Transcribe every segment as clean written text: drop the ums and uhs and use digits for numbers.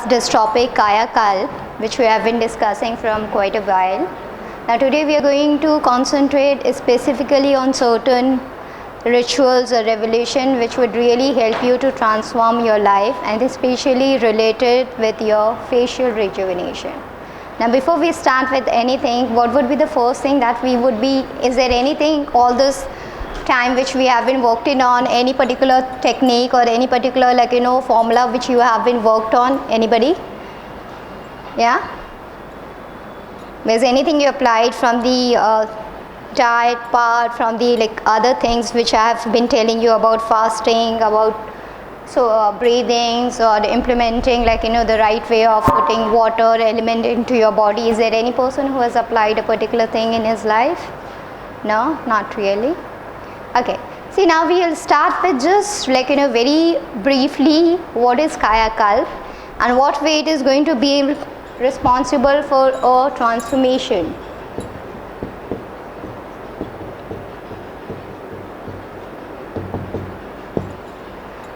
this topic Kaya Kalp, which we have been discussing from quite a while. Now today we are going to concentrate specifically on certain rituals or revolution which would really help you to transform your life, and especially related with your facial rejuvenation. Now before we start with anything, what would be the first thing that we would be, is there anything all this time which we have been worked in on, any particular technique or any particular formula which you have been worked on? Anybody? Yeah? There's anything you applied from the diet part, from the other things which I have been telling you about, fasting, about breathings, or implementing the right way of putting water element into your body? Is there any person who has applied a particular thing in his life? No, not really. Okay, see, now we will start with just very briefly what is Kaya Kalp and what way it is going to be responsible for a transformation.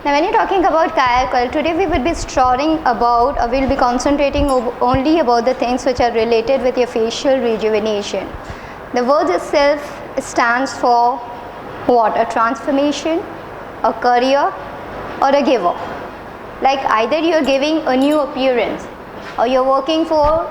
Now when you're talking about Kaya Kalp, today we will be exploring about, or we will be concentrating only about the things which are related with your facial rejuvenation. The word itself stands for what? A transformation, a career, or a giver. Like either you're giving a new appearance, or you're working for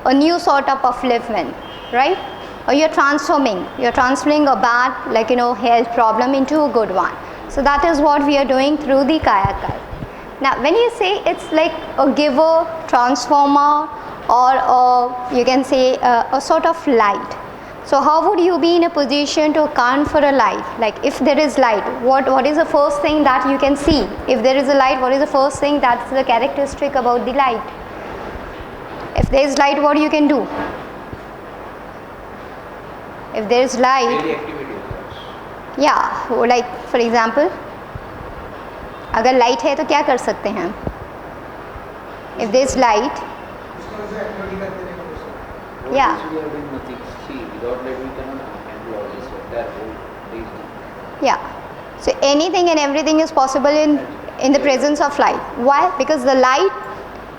a new sort of upliftment, right? Or you're transforming a bad health problem into a good one. So that is what we are doing through the Kaya Kalp. Now when you say it's like a giver, transformer, or you can say a sort of light. So how would you be in a position to account for a light? Like if there is light, what is the first thing that you can see? If there is a light, what is the first thing that's the characteristic about the light? If there is light, what you can do? If there is light, daily activity. yeah, like for example, अगर light है तो क्या कर सकते हैं? If there is light, yeah. Yeah, so anything and everything is possible in the presence of light. Why? Because the light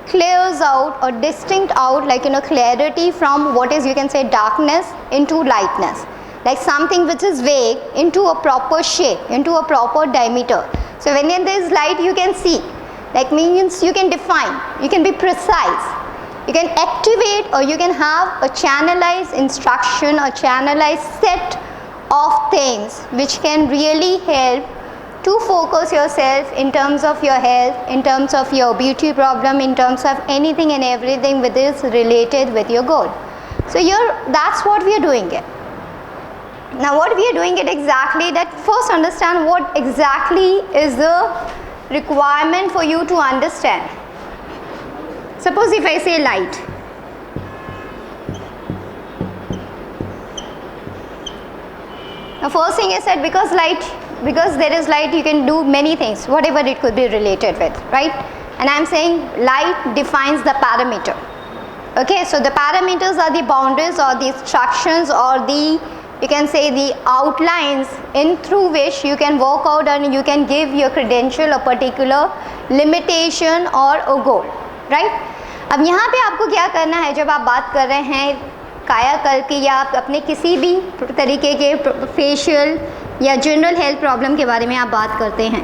clears out or distinct out clarity from what is, you can say, darkness into lightness, like something which is vague into a proper shape, into a proper diameter. So when there is light, you can see, means you can define, you can be precise, you can activate, or you can have a channelized instruction or channelized set of things which can really help to focus yourself in terms of your health, in terms of your beauty problem, in terms of anything and everything which is related with your goal. So that's what we are doing it. Now what we are doing it exactly, that first understand what exactly is the requirement for you to understand. Suppose if I say light, the first thing is that because there is light, you can do many things, whatever it could be related with, right? And I'm saying light defines the parameter. Okay, so the parameters are the boundaries or the instructions or the, you can say, the outlines in through which you can work out and you can give your credential a particular limitation or a goal, right? अब यहाँ पे आपको क्या करना है, जब आप बात कर रहे हैं काया कल्प की या आप अपने किसी भी तरीके के फेशियल या जनरल हेल्थ प्रॉब्लम के बारे में आप बात करते हैं,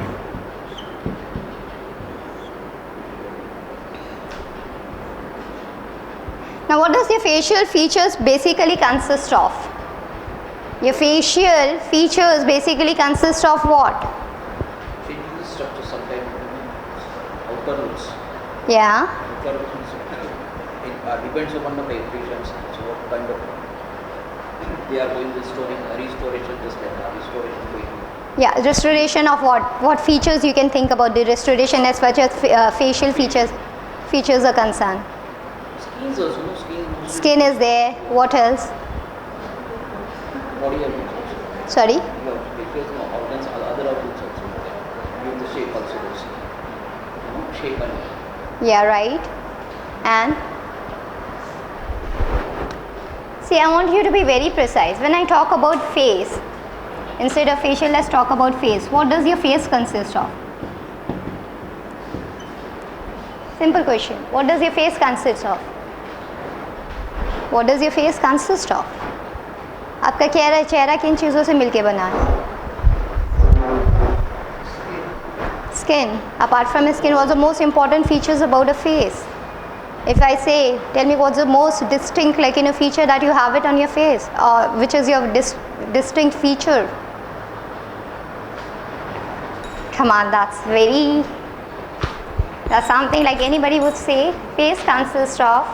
now what does your facial features basically consist of? Your facial features basically consist of what? Changing the structure sometimes, outer looks. Yeah. Outer looks depends upon the patients. So what kind of they are going restoration, just like restoration going. Yeah, restoration of what features you can think about the restoration as far as facial features are concerned? Skin is also, Skin is there. What else? Body organs also. Sorry? Organs, other organs also. Give the shape also. Shape and. Yeah, right. And see, I want you to be very precise. When I talk about face, instead of facial, let's talk about face. What does your face consist of? Simple question. What does your face consist of? What does your face consist of? आपका चेहरा किन चीज़ों से मिलके बना है? Skin. Apart from skin, what's the most important features about a face? If I say, tell me what's the most distinct, like, feature that you have it on your face, or which is your distinct feature? Come on, that's something like anybody would say. Face consists of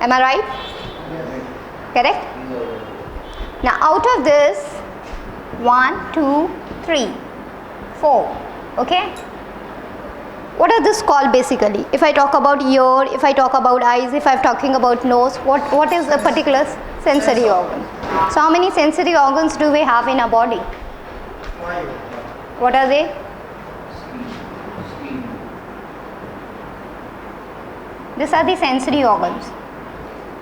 am I right? Correct? Now out of this 1, 2, 3, 4, okay? What are this called basically? If I talk about ear, if I talk about eyes, if I'm talking about nose, what is a particular sensory organ? So how many sensory organs do we have in our body? 5. What are they? These are the sensory organs.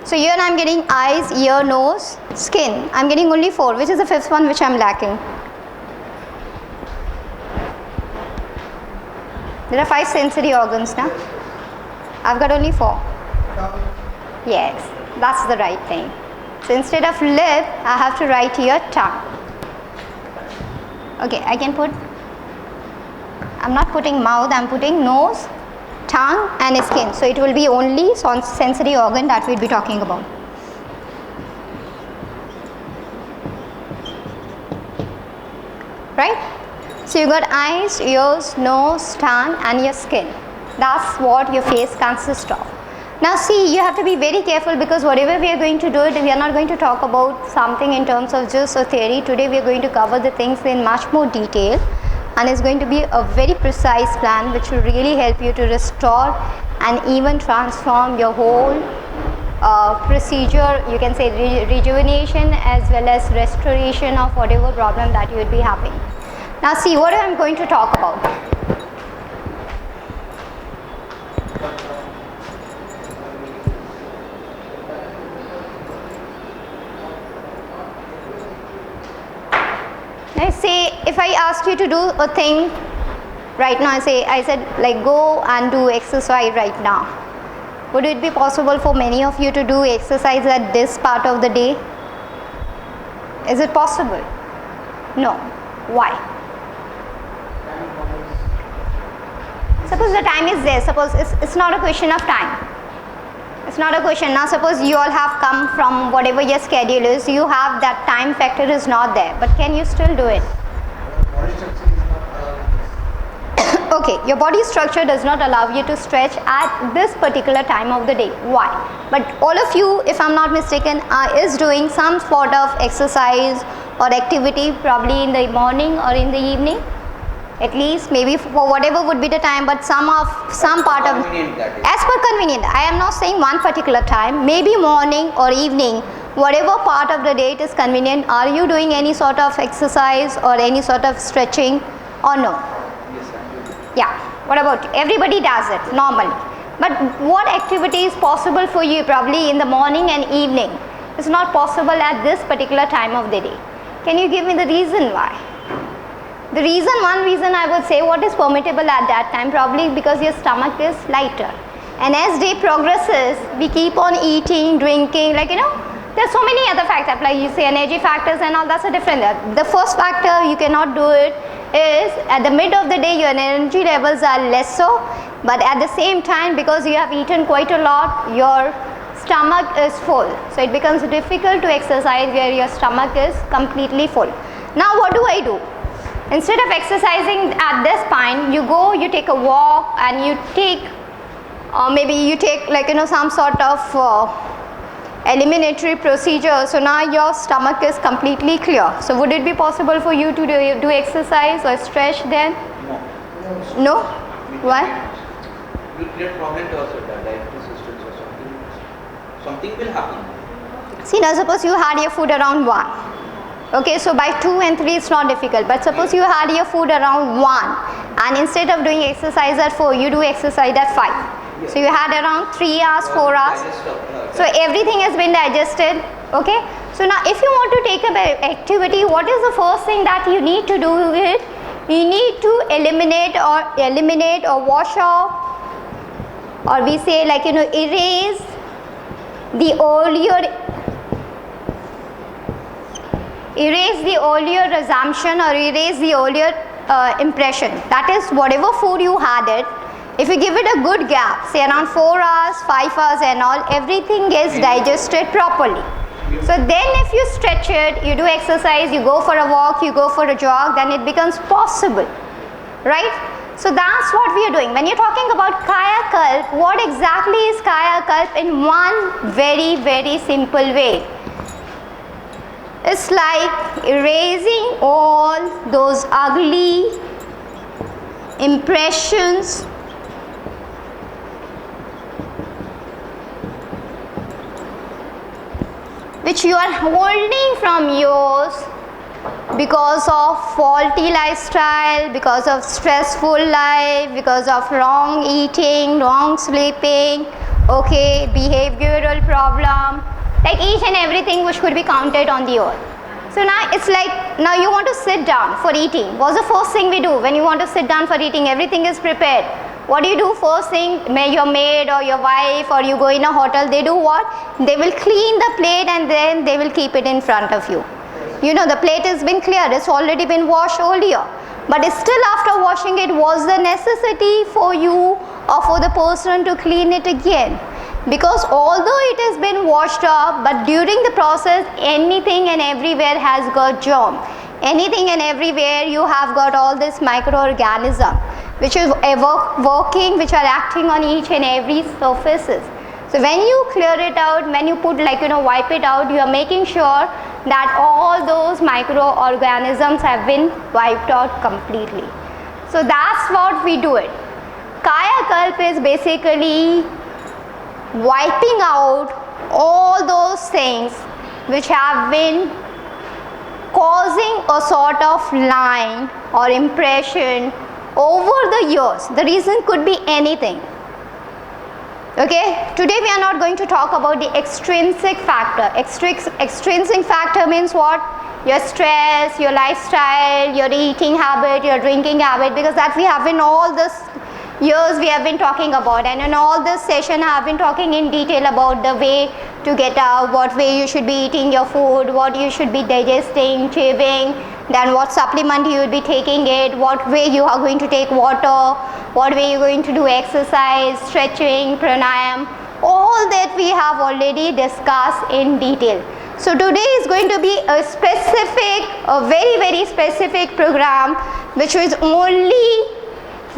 So here I am getting eyes, ear, nose, skin. I am getting only 4. Which is the fifth one which I am lacking? There are 5 sensory organs now. I've got only 4. Yes, that's the right thing. So instead of lip, I have to write here tongue. Okay, I can put, I'm not putting mouth, I'm putting nose, tongue and skin. So it will be only sensory organ that we'll be talking about. Right? So you got eyes, ears, nose, tongue and your skin. That's what your face consists of. Now see, you have to be very careful because whatever we are going to do it, we are not going to talk about something in terms of just a theory. Today we are going to cover the things in much more detail, and it's going to be a very precise plan which will really help you to restore and even transform your whole procedure, you can say rejuvenation as well as restoration of whatever problem that you would be having. Now see what I am going to talk about. Let's say if I ask you to do a thing right now, I said like go and do exercise right now. Would it be possible for many of you to do exercise at this part of the day? Is it possible? No. Why? Suppose the time is there. Suppose it's not a question of time. It's not a question. Now suppose you all have come from whatever your schedule is, you have that time factor is not there, but can you still do it? Body structure is not allowed. Okay, your body structure does not allow you to stretch at this particular time of the day. Why? But all of you, if I'm not mistaken, is doing some sort of exercise or activity probably in the morning or in the evening. At least maybe for whatever would be the time, but some part of as per convenient. I am not saying one particular time, maybe morning or evening, whatever part of the day it is convenient. Are you doing any sort of exercise or any sort of stretching or no? Yes, I'm doing. Yeah, what about you? Everybody does it normally, but what activity is possible for you probably in the morning and evening is not possible at this particular time of the day? Can you give me the reason why? The reason, one reason I would say what is permittable at that time, probably because your stomach is lighter, and as day progresses we keep on eating, drinking, like there's so many other factors, like you say energy factors and all, that's a different. The first factor you cannot do it is at the mid of the day your energy levels are lesser, but at the same time because you have eaten quite a lot, your stomach is full, so it becomes difficult to exercise where your stomach is completely full. Now what do? Instead of exercising at this point, you go, you take a walk and you take, maybe you take like some sort of eliminatory procedure. So now your stomach is completely clear. So would it be possible for you to do exercise or stretch then? No. No? Why? You create problem to us with that digestive systems or something will happen. See, now suppose you had your food around 1. Okay, so by 2 and 3 it's not difficult, but suppose you had your food around 1 and instead of doing exercise at 4, you do exercise at 5. So you had around 3 hours, 4 hours. So everything has been digested. Okay. So now if you want to take a activity, what is the first thing that you need to do with it? You need to eliminate or wash off, or we say like erase the earlier assumption or erase the earlier impression. That is, whatever food you had it, if you give it a good gap, say around 4 hours, 5 hours and all, everything gets digested properly. So then if you stretch it, you do exercise, you go for a walk, you go for a jog, then it becomes possible, right? So that's what we are doing. When you're talking about Kaya Kalp, what exactly is Kaya Kalp in one very, very simple way? It's like erasing all those ugly impressions which you are holding from yours because of faulty lifestyle, because of stressful life, because of wrong eating, wrong sleeping, okay, behavioral problem, like each and everything which could be counted on the earth. So now it's like, now you want to sit down for eating. What's the first thing we do when you want to sit down for eating? Everything is prepared. What do you do first thing? Your maid or your wife, or you go in a hotel, they do what? They will clean the plate and then they will keep it in front of you. You know, the plate has been cleared, it's already been washed earlier. But still after washing it, was the necessity for you or for the person to clean it again? Because although it has been washed up, but during the process, anything and everywhere has got germ. Anything and everywhere you have got all this microorganism which is working, which are acting on each and every surfaces. So when you clear it out, when you put wipe it out, you are making sure that all those microorganisms have been wiped out completely. So that's what we do it. Kaya Kalp is basically wiping out all those things which have been causing a sort of line or impression over the years. The reason could be anything. Okay, today we are not going to talk about the extrinsic factor. Extrinsic factor means what? Your stress, your lifestyle, your eating habit, your drinking habit, because that we have in all this years we have been talking about, and in all this session I have been talking in detail about the way to get out, what way you should be eating your food, what you should be digesting, chewing, then what supplement you will be taking it, what way you are going to take water, what way you are going to do exercise, stretching, pranayam, all that we have already discussed in detail. So today is going to be a very, very specific program which is only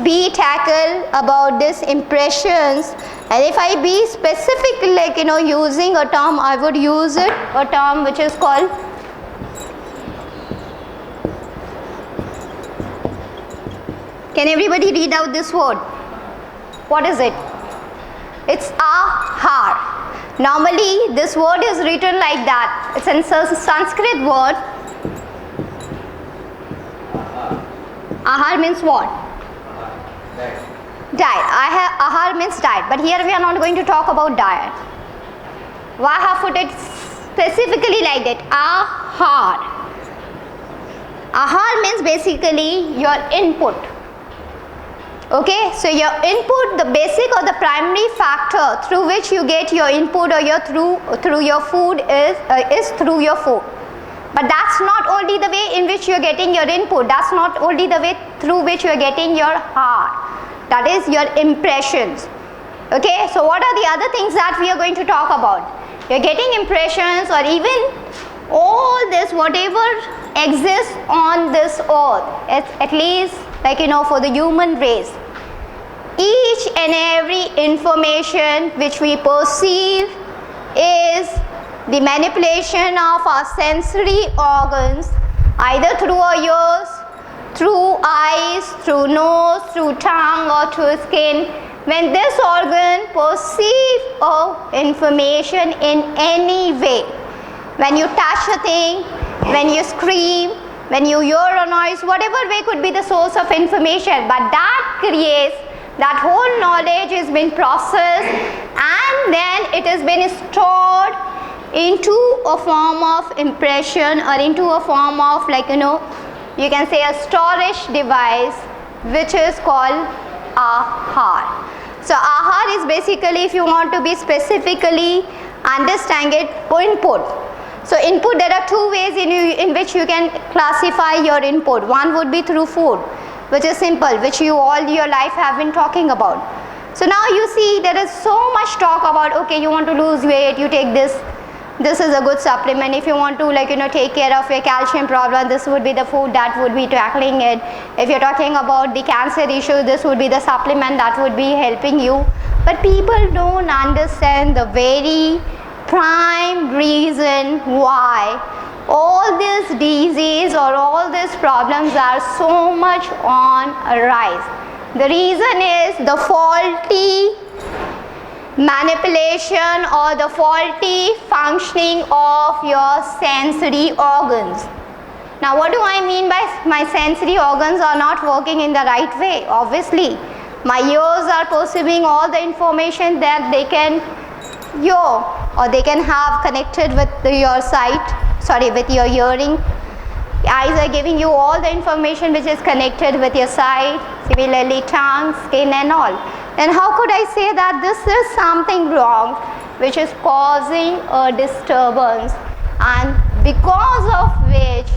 be tackled about these impressions. And if I be specific, using a term, I would use a term which is called can everybody read out this word? What is it? It's ahar. Normally this word is written like that. It's a Sanskrit word. Ahar means what? Diet. Ahar means diet, but here we are not going to talk about diet. Why have put it specifically like that? Ahar. Ahar means basically your input. Okay, so your input, the basic or the primary factor through which you get your input or through your food is through your food. But that's not only the way in which you are getting your input, that's not only the way through which you are getting your heart, that is your impressions. Okay, so what are the other things that we are going to talk about? You are getting impressions, or even all this, whatever exists on this earth, at least for the human race. Each and every information which we perceive is the manipulation of our sensory organs, either through our ears, through eyes, through nose, through tongue, or through skin. When this organ perceives information in any way, when you touch a thing, when you scream, when you hear a noise, whatever way could be the source of information, but that creates, that whole knowledge has been processed and then it has been stored into a form of impression or into a form of you can say a storage device which is called ahar. So ahar is basically, if you want to be specifically understand it, input. So input, there are two ways in which you can classify your input. One would be through food, which is simple, which you all your life have been talking about. So now you see there is so much talk about, okay, you want to lose weight, you take this. This is a good supplement. If you want to take care of your calcium problem, this would be the food that would be tackling it. If you're talking about the cancer issue, this would be the supplement that would be helping you. But people don't understand the very prime reason why all this disease or all these problems are so much on a rise. The reason is the faulty manipulation or the faulty functioning of your sensory organs. Now what do I mean by my sensory organs are not working in the right way? Obviously, my ears are perceiving all the information that they can hear or they can have connected with your with your hearing. Eyes are giving you all the information which is connected with your sight, similarly tongue, skin and all. Then how could I say that this is something wrong which is causing a disturbance, and because of which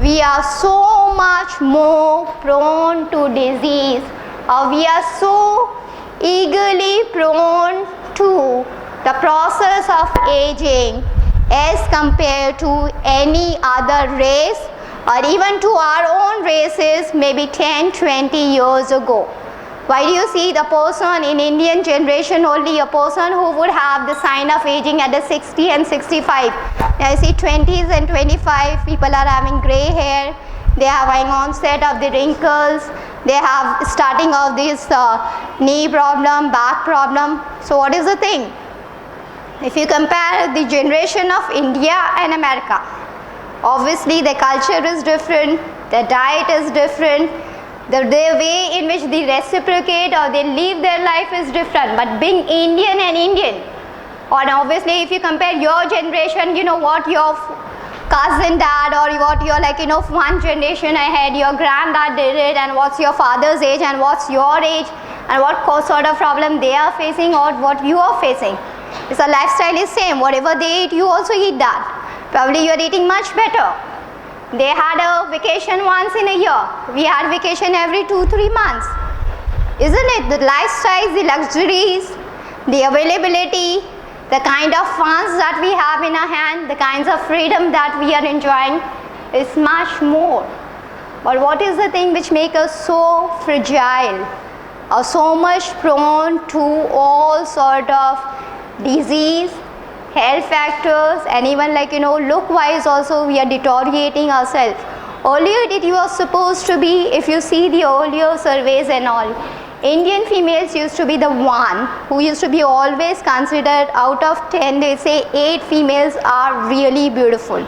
we are so much more prone to disease, or we are so eagerly prone to the process of aging as compared to any other race or even to our own races maybe 10-20 years ago. Why do you see the person in Indian generation, only a person who would have the sign of aging at the 60 and 65. I see 20s and 25 people are having grey hair, they are having onset of the wrinkles, they have starting of this knee problem, back problem. So what is the thing? If you compare the generation of India and America, obviously the culture is different, the diet is different, the way in which they reciprocate or they live their life is different. But being Indian and Indian, or obviously if you compare your generation, what your cousin dad or what your one generation ahead, your granddad did it, and what's your father's age and what's your age and what sort of problem they are facing or what you are facing. It's a lifestyle is same. Whatever they eat, you also eat that. Probably you are eating much better. They had a vacation once in a year. We had vacation every 2-3 months. Isn't it? The lifestyles, the luxuries, the availability, the kind of funds that we have in our hand, the kinds of freedom that we are enjoying is much more. But what is the thing which makes us so fragile or so much prone to all sort of disease, health factors, and even look wise also we are deteriorating ourselves. Earlier it was supposed to be, if you see the earlier surveys and all, Indian females used to be the one who used to be always considered out of 10, they say 8 females are really beautiful.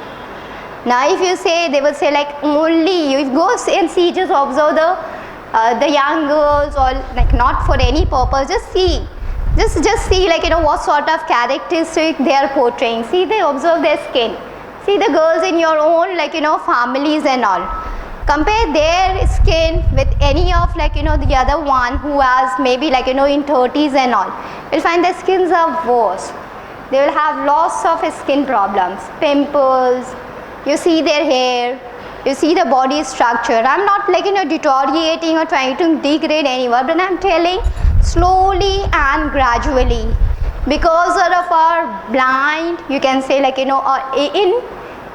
Now if you say, they will say only, you go and see, just observe the young girls, or not for any purpose, just see. Just see what sort of characteristic they are portraying. See, they observe their skin. See the girls in your own families and all. Compare their skin with any of the other one who has maybe in 30s and all. You'll find their skins are worse. They will have lots of skin problems, pimples. You see their hair. You see the body structure. I'm not deteriorating or trying to degrade anyone, but I'm telling slowly and gradually, because of our blind, you can say in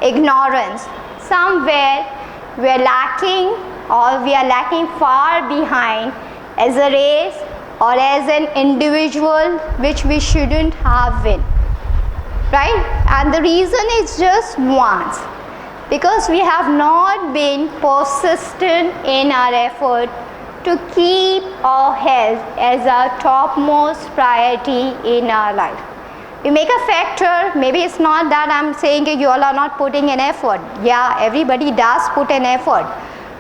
ignorance, somewhere we are lacking, or we are lacking far behind as a race or as an individual, which we shouldn't have been, right? And the reason is just once, because we have not been persistent in our effort to keep our health as our topmost priority in our life. You make a factor, maybe it's not that I'm saying you all are not putting an effort. Yeah, everybody does put an effort.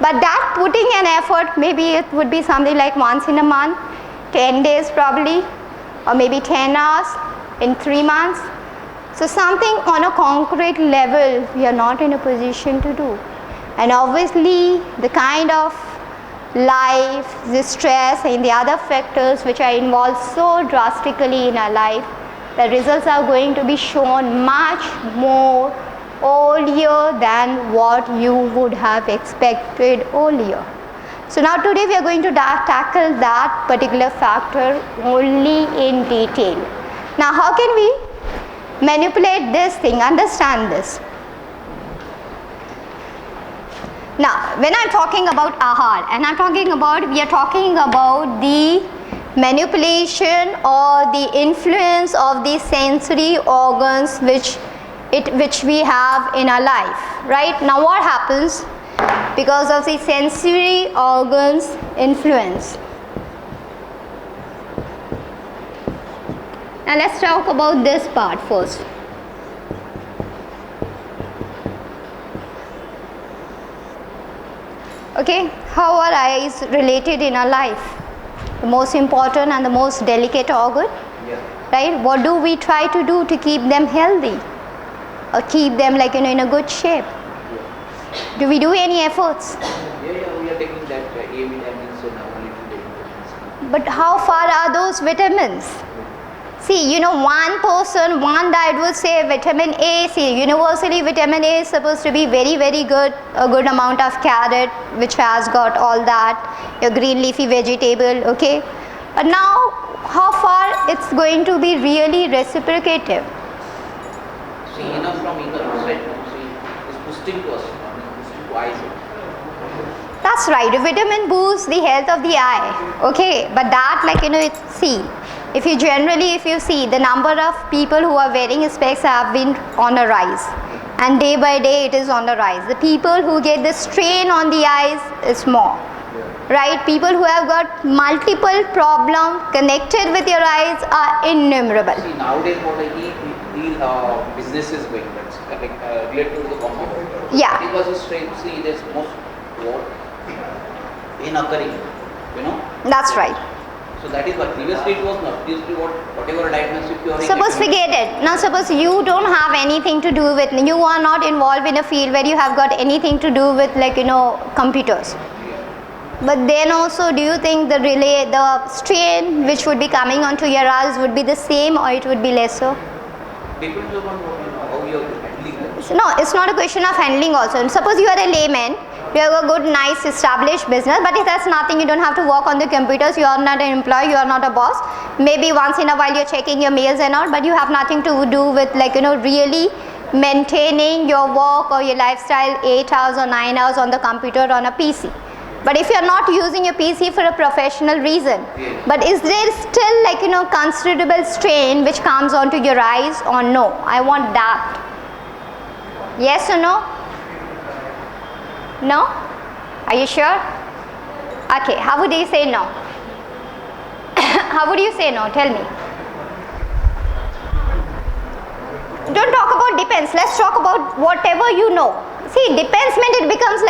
But that putting an effort, maybe it would be something like once in a month, 10 days probably, or maybe 10 hours in 3 months. So something on a concrete level we are not in a position to do. And obviously the kind of life, the stress and the other factors which are involved so drastically in our life, the results are going to be shown much more earlier than what you would have expected earlier. So now today we are going to tackle that particular factor only in detail. Now how can we manipulate this thing, understand this? Now when I am talking about ahar, and we are talking about the manipulation or the influence of the sensory organs which we have in our life, right? Now what happens because of the sensory organs influence? Now let's talk about this part first. Okay, how are eyes related in our life? The most important and the most delicate organ, right? What do we try to do to keep them healthy or keep them like in a good shape? Do we do any efforts? Yeah, we are taking that A vitamins and now we need to take vitamins. But how far are those vitamins? See, one person, one diet would say vitamin A. See, universally vitamin A is supposed to be very, very good. A good amount of carrot, which has got all that, your green leafy vegetable, okay. But now, how far it's going to be really reciprocative? See, enough from either side. See, it's boosting to us, boosting to eyes. That's right. Vitamin boosts the health of the eye, okay. But that, see. If you see the number of people who are wearing specs have been on a rise, and day by day it is on the rise. The people who get the strain on the eyes is more, right? People who have got multiple problems connected with your eyes are innumerable. See, nowadays what business is going, that's related to the computer. Yeah. Because it's strain, see, there's most in occurring, That's right. So that is what previously it was not. Previously whatever diagnostic you are Suppose forget it. Now suppose you don't have anything to do with, you are not involved in a field where you have got anything to do with computers. But then also do you think the strain which would be coming onto your eyes would be the same or it would be lesser? Depends upon how you are handling that. So no, it's not a question of handling also. Suppose you are a layman, you have a good, nice, established business, but if that's nothing, you don't have to work on the computers, you are not an employee, you are not a boss. Maybe once in a while you're checking your mails and all, but you have nothing to do with really maintaining your work or your lifestyle 8 hours or 9 hours on the computer on a PC. But if you are not using your PC for a professional reason, but is there still considerable strain which comes onto your eyes or no? I want that. Yes or no? No? Are you sure? Okay, how would you say no? How would you say no? Tell me. Don't talk about depends. Let's talk about whatever you know. See, depends meant it becomes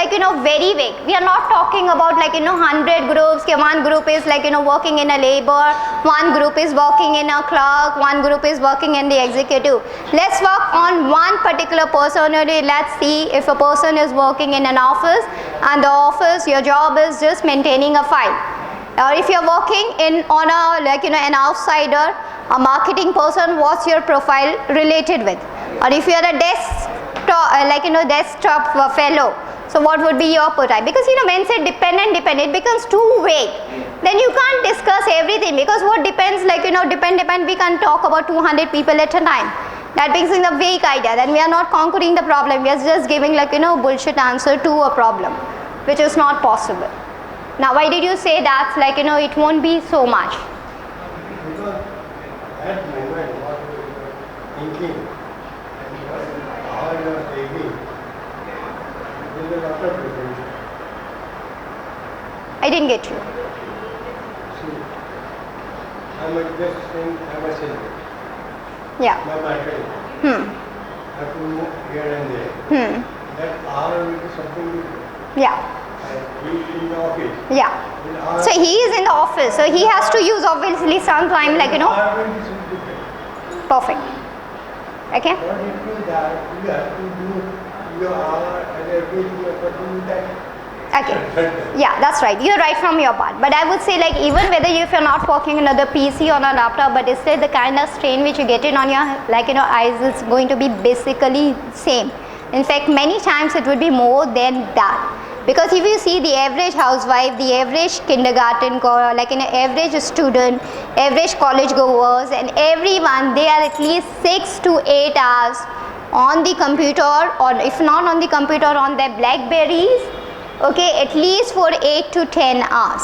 very vague. We are not talking about 100 groups. One group is working in a labor, one group is working in a clerk, one group is working in the executive. Let's work on one particular person only. Let's see if a person is working in an office, and the office, your job is just maintaining a file. Or if you're working on a an outsider, a marketing person, what's your profile related with? Or if you're a desktop fellow, so what would be your profile? Because when say dependent, it becomes too vague. Then you can't discuss everything, because what depends depend, we can talk about 200 people at a time. That being a vague idea, then we are not conquering the problem, we are just giving bullshit answer to a problem, which is not possible. Now why did you say that it won't be so much? Because at moment what you are thinking and how you are taking, there is a lot of difference. I didn't get you. See, I am just saying I am a salesman. Yeah. mathematically. Have to move here and there. That hour will be something different. Yeah. And he is in the office. Yeah. In hour, So he is in the office, so he has to use obviously some time, like, hour will be something different. perfect. Okay? What it means that you have to do your hour and everything you have to do that. Okay. Yeah, that's right. You're right from your part. But I would say, like, even whether if you're not working on a PC or a laptop, but still the kind of strain which you get in on your, like, eyes is going to be basically same. In fact, many times it would be more than that. Because if you see the average housewife, the average kindergarten goer, like an average student, average college goers, and everyone, they are at least 6 to 8 hours on the computer, or if not on the computer, on their Blackberries, okay, at least for 8 to 10 hours.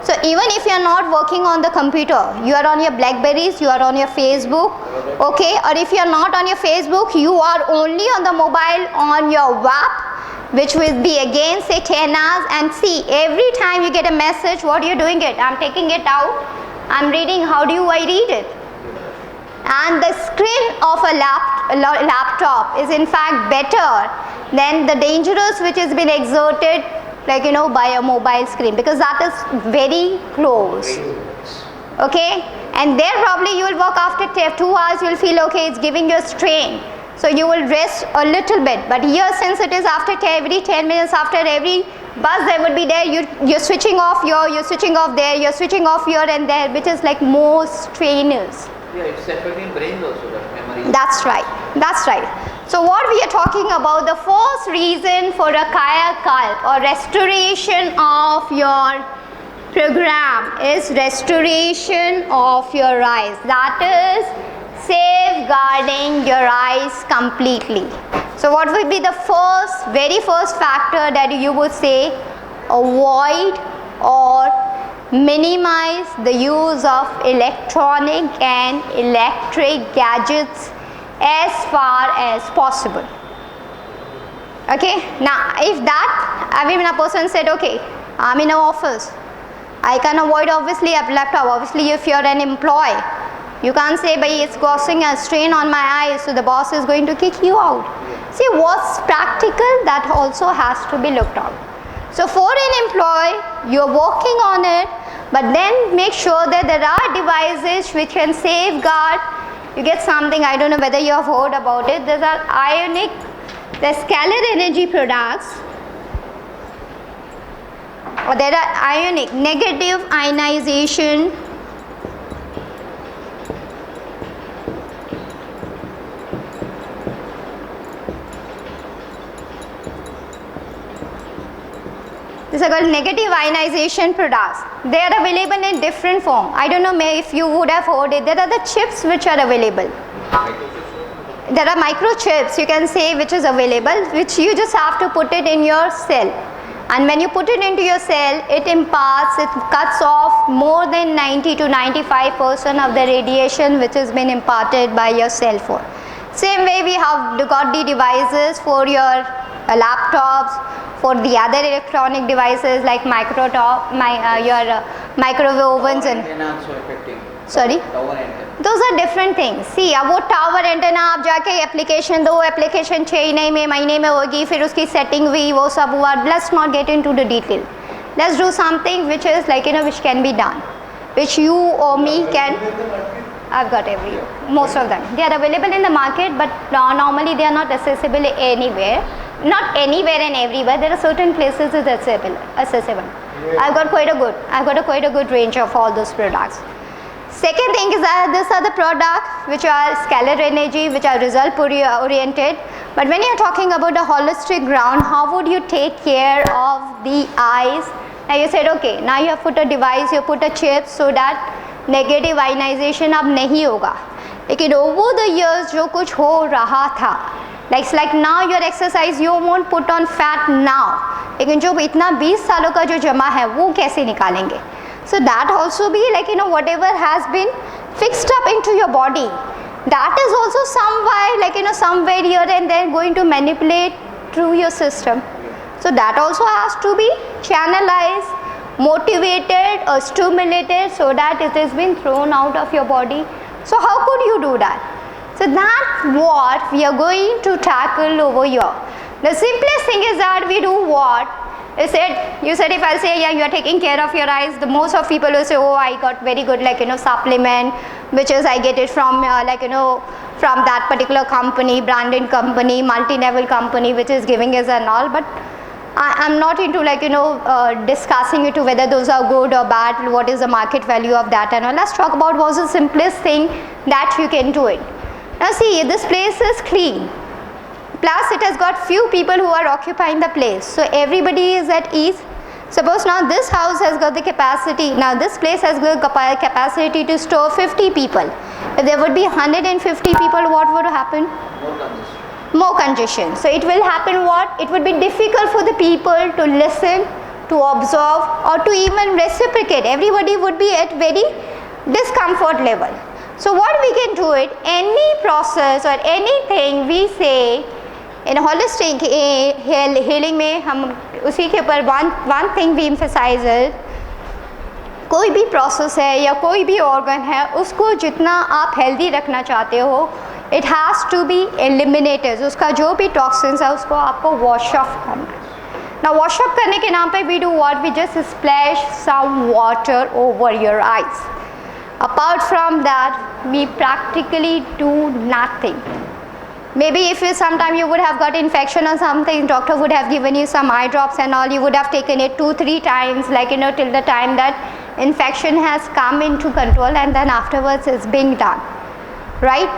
So even if you are not working on the computer, you are on your Blackberries, you are on your Facebook, okay, or if you are not on your Facebook, you are only on the mobile on your WAP, which will be again say 10 hours. And see, every time you get a message, what are you doing it? I'm taking it out, I'm reading. How do I read it? And the screen of a laptop is in fact better than the dangerous which has been exerted, like, by a mobile screen, because that is very close. Okay, and there probably you will work after 2 hours, you will feel okay, it's giving you a strain, so you will rest a little bit. But here, since it is after every 10 minutes, after every bus there would be there, you're switching off here, you're switching off there, you're switching off here and there, which is like more strenuous. Yeah, it's affecting brain also, that memory. That's right. That's right. So what we are talking about, the first reason for a kayakalp or restoration of your program is restoration of your eyes. That is safeguarding your eyes completely. So what will be the very first factor that you would say? Avoid or minimize the use of electronic and electric gadgets as far as possible. Okay, now if a person said, okay, I'm in an office, I can avoid obviously a laptop. Obviously if you're an employee, you can't say, but it's causing a strain on my eyes, so the boss is going to kick you out. See, what's practical, that also has to be looked at. So for an employee, you're working on it, but then make sure that there are devices which can safeguard. You get something, I don't know whether you have heard about it, there's are ionic, the scalar energy products, or there are ionic, negative ionization these are called negative ionization products. They are available in different form. I don't know if you would have heard it. There are the chips which are available. There are microchips, you can say, which is available, which you just have to put it in your cell. And when you put it into your cell, it cuts off more than 90 to 95% of the radiation which has been imparted by your cell phone. Same way we have got the devices for your laptops, for the other electronic devices like microwave ovens and sorry, those are different things. See, अब वो tower antenna आप जाके application दो, application 6 महीने में होगी, फिर उसकी सेटिंग हुई, वो सब हुआ. Let's not get into the detail. Let's do something which is like, which can be done, which you or me can. I've got most of them. They are available in the market, but normally they are not accessible anywhere. Not anywhere and everywhere. There are certain places it's accessible. I've got quite a good range of all those products. Second thing is that these are the products which are scalar energy, which are result oriented. But when you are talking about a holistic ground, how would you take care of the eyes? Now you said, okay, now you have put a device, you put a chip so that negative ionization अब नहीं होगा. लेकिन over the years जो कुछ हो रहा था, like now your exercise, you won't put on fat now. लेकिन जो इतना 20 सालों का जो जमा है वो कैसे निकालेंगे? So that also be like, whatever has been fixed up into your body, that is also somewhere like, somewhere here and there going to manipulate through your system. So that also has to be channelized, motivated or stimulated so that it has been thrown out of your body. So how could you do that? So that's what we are going to tackle over here. The simplest thing is that we do what? You said if I'll say, yeah, you are taking care of your eyes, the most of people will say, oh, I got very good, like, supplement, which is I get it from, from that particular company, branded company, multi-level company, which is giving us and all. But I'm not into, discussing it to whether those are good or bad, what is the market value of that and all. Let's talk about what's the simplest thing that you can do it. Now see, this place is clean. Plus it has got few people who are occupying the place. So everybody is at ease. Suppose now this house has got the capacity, now this place has got capacity to store 50 people. If there would be 150 people, what would happen? More congestion. So it will happen what? It would be difficult for the people to listen, to observe, or to even reciprocate. Everybody would be at very discomfort level. So what we can do it, any process or anything we say in holistic healing में हम उसी के ऊपर one thing we emphasize is, कोई भी process है या कोई भी organ है, उसको जितना आप healthy रखना चाहते हो, it has to be eliminated. उसका जो भी toxins है उसको आपको wash off करना. Now wash off करने के नाम पे we do what? We just splash some water over your eyes. Apart from that, we practically do nothing. Maybe if sometime you would have got infection or something, doctor would have given you some eye drops and all, you would have taken it 2-3 times, till the time that infection has come into control, and then afterwards it's being done, right?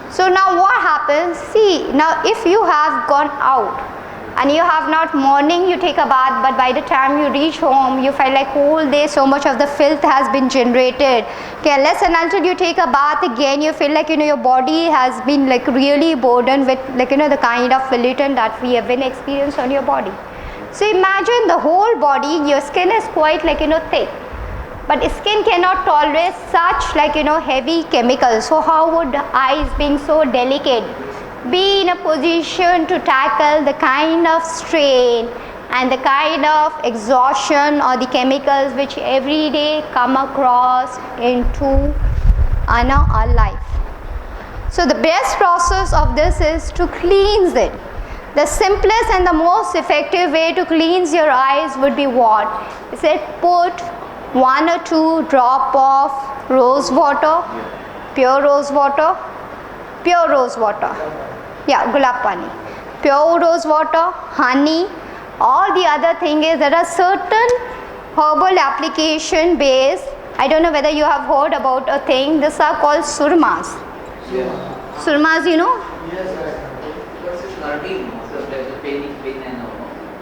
So now what happens? See, now if you have gone out and you have not morning you take a bath, but by the time you reach home you feel like whole day so much of the filth has been generated. Okay, unless and until you take a bath again, you feel like your body has been really burdened with the kind of pollutant that we have been experienced on your body. So imagine the whole body, your skin is quite thick, but skin cannot tolerate such heavy chemicals. So how would eyes, being so delicate, be in a position to tackle the kind of strain and the kind of exhaustion or the chemicals which every day come across into our life? So the best process of this is to cleanse it. The simplest and the most effective way to cleanse your eyes would be what? Is it put 1 or 2 drop of rose water, pure rose water, yeah, gulab pani, pure rose water, honey. All the other thing is there are certain herbal application based, I don't know whether you have heard about a thing, these are called surmas. Surmas, you know?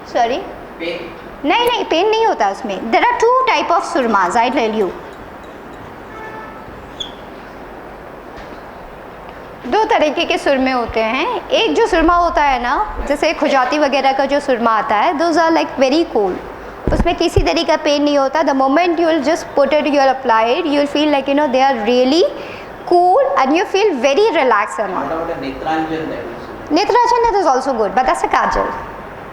Sorry? नहीं pen नहीं होता उसमें. There are 2 type of surmas, I tell you. 2 तरीके के सुरमे होते हैं. एक जो सुरमा होता है ना, जैसे खुजाती वगैरह का जो सुरमा आता है, those are like very cool. उसमें किसी तरीके का पेन नहीं होता. The moment you will just put it, you will apply it, you will feel like they are really cool and you feel very relaxed and all. What about a Netranjan? Netranjan is also good, but that's a kajal.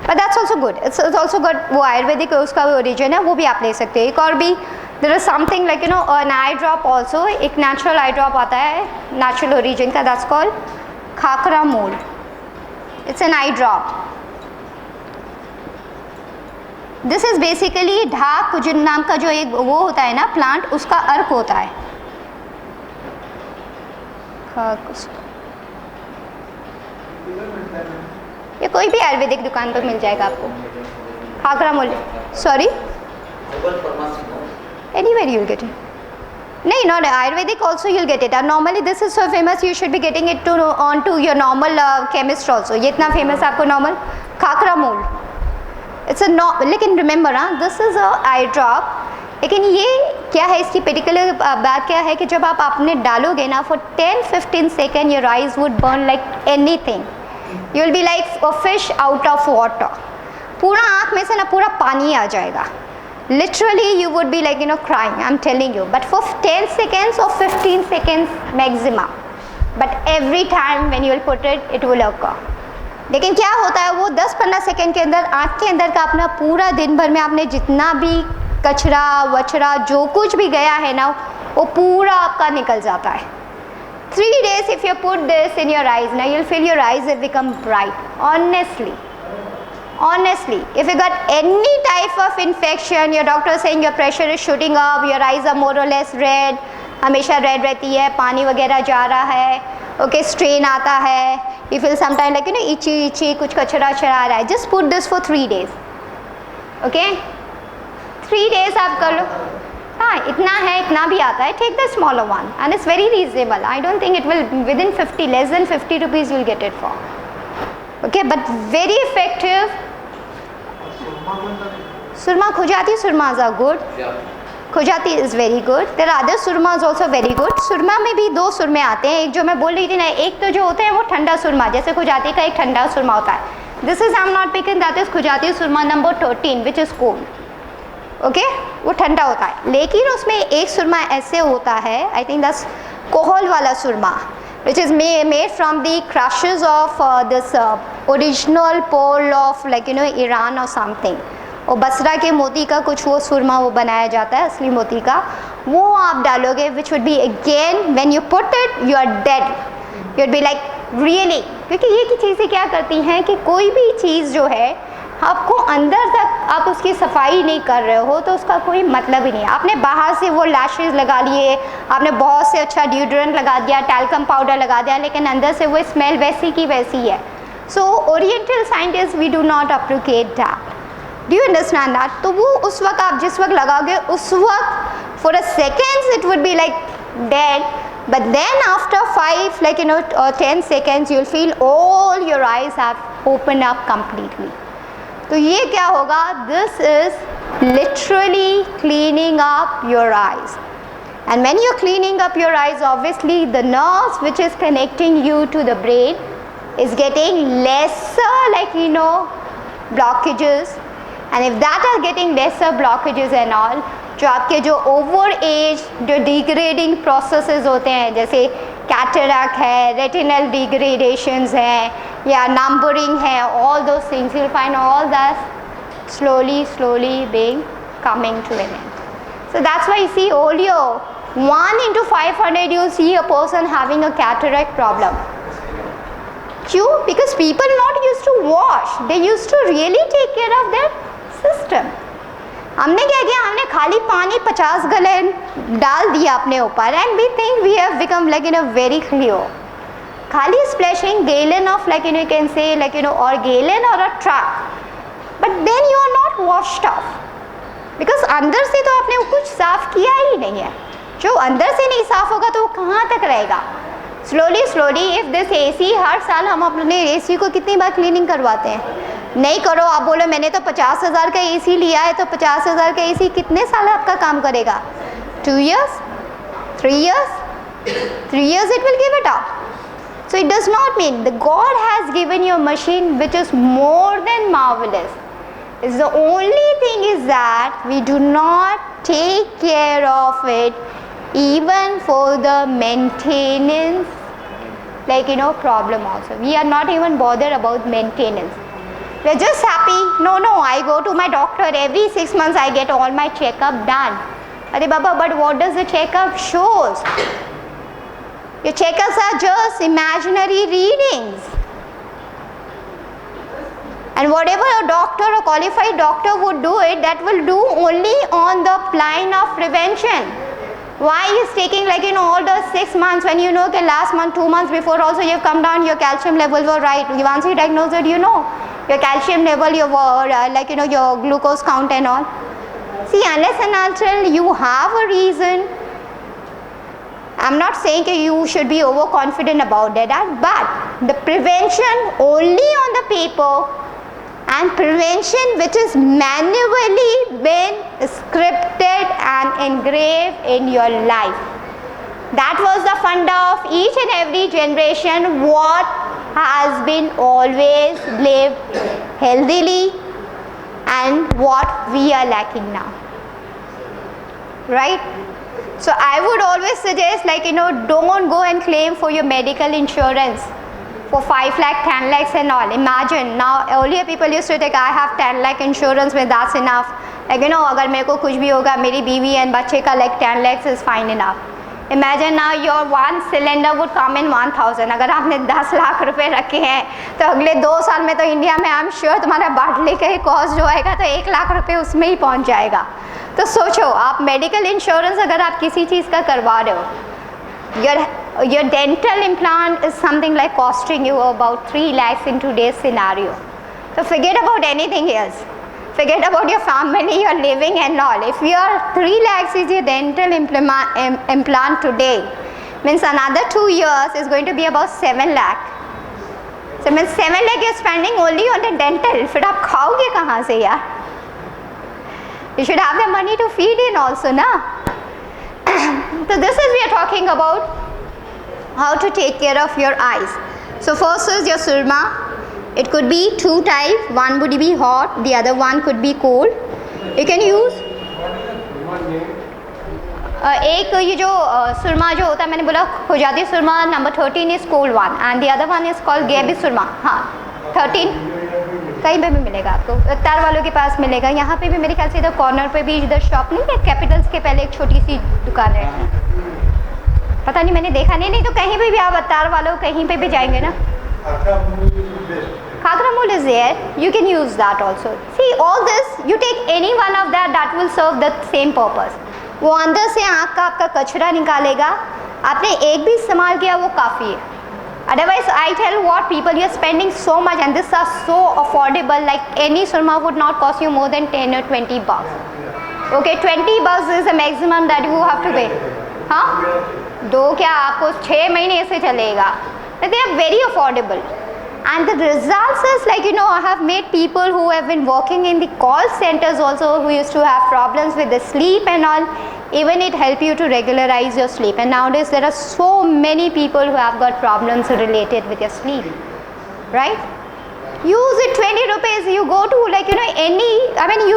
But that's also good. It's also got वो आयुर्वेदिक उसका origin है, वो भी आप ले सकते हैं. एक और भी there is something like an eye drop also. एक natural eye drop आता है natural origin का, that's called खाकरा मूल. It's an eye drop. This is basically ढाक कुजुन नाम का जो एक वो होता है ना प्लांट, उसका अर्क होता है. ये कोई भी आयुर्वेदिक दुकान पर मिल जाएगा आपको. खाकरा मूल, sorry, anywhere you'll get it. No, not Ayurvedic also you'll get it. And normally this is so famous, you should be getting it onto your normal chemist also. ये इतना famous आपको normal खाकरा मूल. It's a लेकिन remember this is a eye drop. लेकिन ये क्या है, इसकी particular बात क्या है कि जब आप आपने डालोगे ना, for 10-15 seconds your eyes would burn like anything. You will be like a fish out of water. पूरा आँख में से ना पूरा पानी आ जाएगा. Literally you would be like crying, I'm telling you. But for 10 seconds or 15 seconds maximum. But every time when you will put it, it will occur. लेकिन क्या होता है, वो 10-15 सेकंड के अंदर आँख के अंदर का अपना पूरा दिन भर में आपने जितना भी कचरा वचरा जो कुछ भी गया है ना, वो पूरा आपका निकल जाता है. 3 days if you put this in your eyes, now you'll feel your eyes have become bright. Honestly, if you got any type of infection, your doctor is saying your pressure is shooting up, your eyes are more or less red, हमेशा red रहती है, पानी वगैरह जा रहा है, okay, strain आता है, you feel sometimes like itchy, कुछ कचरा चढ़ा रहा है, just put this for 3 days, okay? 3 days आप कर लो, हाँ इतना है, इतना भी आता है, take the smaller one and it's very reasonable. I don't think it will within 50, less than 50 rupees you'll get it for, okay? But very effective. Surma Khujati surmas are good. Khujati is very good. There are other surmas also very good. सुरमा में भी 2 सुरमे आते हैं. एक जो मैं बोल रही थी ना, एक तो जो होता है वो ठंडा सुरमा, जैसे खुजाती का एक ठंडा सुरमा होता है. This is I am not picking, that is Khujati surma number 13 which is cold. Okay, वो ठंडा होता है. लेकिन उसमें एक सुरमा ऐसे होता है, आई थिंक दैट्स कोहल वाला सुरमा, which is made from the crushes of this original pearl of Iran or something. और बसरा के मोती का कुछ वो सुरमा वो बनाया जाता है, असली मोती का. वो आप डालोगे which would be again when you put it you are dead. You would be like really, क्योंकि ये की चीज़ें क्या करती हैं कि कोई भी चीज़ जो है आपको अंदर तक आप उसकी सफाई नहीं कर रहे हो तो उसका कोई मतलब ही नहीं है. आपने बाहर से वो लैशेज लगा लिए, आपने बहुत से अच्छा डिओड्रेंट लगा दिया, टैल्कम पाउडर लगा दिया, लेकिन अंदर से वो स्मेल वैसी की वैसी है. So oriental scientist we do not appreciate that. Do you understand that? तो वो उस वक्त आप जिस वक्त लगाओगे उस वक्त for a seconds it would be like dead, but then after 5 or 10 seconds you'll feel all your eyes have opened up completely. तो ये क्या होगा? This is literally cleaning up your eyes. And when you're cleaning up your eyes, obviously the nerves which is connecting you to the brain is getting lesser blockages. And if that are getting lesser blockages and all, जो आपके जो over as जो degrading processes होते हैं, जैसे cataract है, retinal डिग्रेडेशंस हैं या नंबरिंग है, all those things you'll find all that slowly being coming to an end. So that's why you see earlier 1 into 500 you see a person having a cataract problem. क्यों? Because people not used to wash, they used to really take care of their system. हमने क्या किया? हमने खाली पानी 50 gallon डाल दिया अपने ऊपर and we think we have become very clear. खाली splashing gallon of you can say or gallon और a truck, but then you are not washed off because अंदर से तो आपने कुछ साफ किया ही नहीं है. जो अंदर से नहीं साफ होगा तो वो कहाँ तक रहेगा? स्लोली इफ दिस AC, हर साल हम अपने AC को कितनी बार क्लीनिंग करवाते हैं? नहीं करो. आप बोलो मैंने तो 50,000 का AC लिया है, तो 50,000 का AC कितने साल आपका काम करेगा? 2 years? 3 years? 3 years it will give it up. So it does not mean the God has given you a machine which is more than marvelous. It's the only thing is that we do not take care of it even for the maintenance problem also. We are not even bothered about maintenance. We are just happy. No, I go to my doctor every 6 months. I get all my checkup done. Arey Baba, but what does the checkup shows? Your checkups are just imaginary readings. And whatever a doctor, a qualified doctor would do it, that will do only on the line of prevention. Why is taking all the 6 months when you know that last month, 2 months before also you have come down, your calcium levels were right. Once you diagnose it, your calcium level, your your glucose count and all. See, unless and until you have a reason, I'm not saying that you should be overconfident about that, but the prevention only on the paper and prevention which is manually been scripted and engraved in your life. That was the funda of each and every generation, what has been always lived healthily and what we are lacking now, right? So I would always suggest don't go and claim for your medical insurance for 5 lakh, 10 lakhs and all. Imagine now, earlier people used to take I have 10 lakh insurance, with that's enough. अगर मेरे को कुछ भी होगा, मेरी बीवी and बच्चे का 10 lakhs is fine enough. Imagine now your one cylinder would come in 1000. अगर आपने 10 लाख रुपए रखे हैं तो अगले 2 साल में तो इंडिया में आई एम श्योर तुम्हारा बाटली का ही कॉस्ट जो आएगा तो 1 लाख रुपए उसमें ही पहुंच जाएगा. तो सोचो आप मेडिकल इंश्योरेंस अगर आप किसी चीज़ का करवा रहे हो, your dental implant is something like costing you about 3 lakhs in today's scenario. So forget about anything else. Forget about your family, your living and all. If your 3 lakhs is your dental implant today, means another 2 years is going to be about 7 lakh. So means 7 lakh you're spending only on the dental. फिर आप खाओगे कहाँ से यार? You should have the money to feed in also, na? So this is we are talking about how to take care of your eyes. So first is your surma. It could be 2 types. One would be hot, the other one could be cold. You can use एक ये जो सुरमा जो होता है मैंने बोला Khujadi surma number 13 is cold one and the other one is called Gebi surma. हाँ 13 कहीं पे भी मिलेगा आपको, तार वालों के पास मिलेगा, यहाँ पे भी मेरे ख्याल से इधर कॉर्नर पे भी इधर शॉप नहीं है, कैपिटल्स के पहले एक छोटी सी दुकान है, पता नहीं मैंने देखा नहीं तो कहीं पे भी आप तार वालों कहीं पे भी जाएंगे ना. Khakramul is there, you can use that also. See all this, you take any one of that will serve the same purpose. वो अंदर से आँख का आपका कचरा निकालेगा, आपने एक भी इस्तेमाल किया वो काफ़ी है. Otherwise I tell what people you are spending so much and this are so affordable, like any surma would not cost you more than 10 or 20 bucks. Okay, 20 bucks is the maximum that you have to pay. हाँ दो क्या आपको 6 महीने ऐसे चलेगा. They are very affordable. And the results is like, you know, I have made people who have been working in the call centers also who used to have problems with the sleep and all, even it help you to regularize your sleep. And nowadays there are so many people who have got problems related with your sleep, right? Use it 20 rupees, you go to like, you know, any, I mean